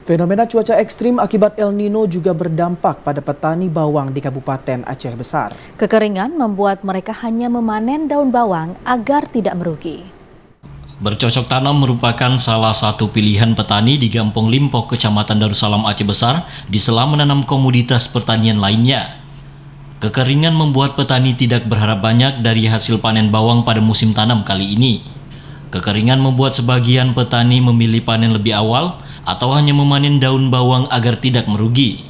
Fenomena cuaca ekstrim akibat El Nino juga berdampak pada petani bawang di Kabupaten Aceh Besar. Kekeringan membuat mereka hanya memanen daun bawang agar tidak merugi. Bercocok tanam merupakan salah satu pilihan petani di Gampong Limpok, Kecamatan Darussalam, Aceh Besar, di sela menanam komoditas pertanian lainnya. Kekeringan membuat petani tidak berharap banyak dari hasil panen bawang pada musim tanam kali ini. Kekeringan membuat sebagian petani memilih panen lebih awal atau hanya memanen daun bawang agar tidak merugi.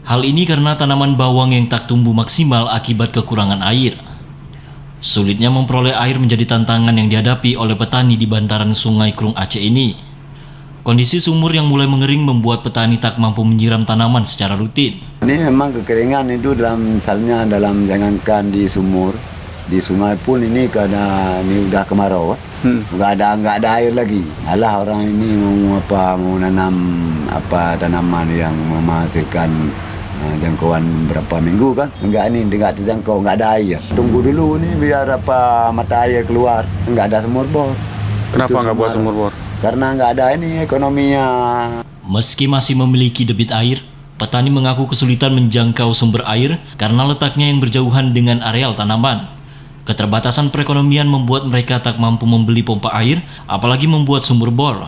Hal ini karena tanaman bawang yang tak tumbuh maksimal akibat kekurangan air. Sulitnya memperoleh air menjadi tantangan yang dihadapi oleh petani di bantaran Sungai Krung Aceh ini. Kondisi sumur yang mulai mengering membuat petani tak mampu menyiram tanaman secara rutin. Ini memang kekeringan itu misalnya dalam jangankan di sumur, di sungai pun ini karena ini udah kemarau, nggak ada air lagi. Alah orang ini mau nanam tanaman yang menghasilkan jangkauan berapa minggu kan, nggak terjangkau, nggak ada air. Tunggu dulu nih biar mata air keluar, nggak ada sumur bor. Kenapa nggak buat sumur bor? Karena nggak ada ini ekonominya. Meski masih memiliki debit air, petani mengaku kesulitan menjangkau sumber air karena letaknya yang berjauhan dengan areal tanaman. Keterbatasan perekonomian membuat mereka tak mampu membeli pompa air, apalagi membuat sumur bor.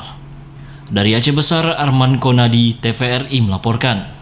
Dari Aceh Besar, Arman Konadi, TVRI melaporkan.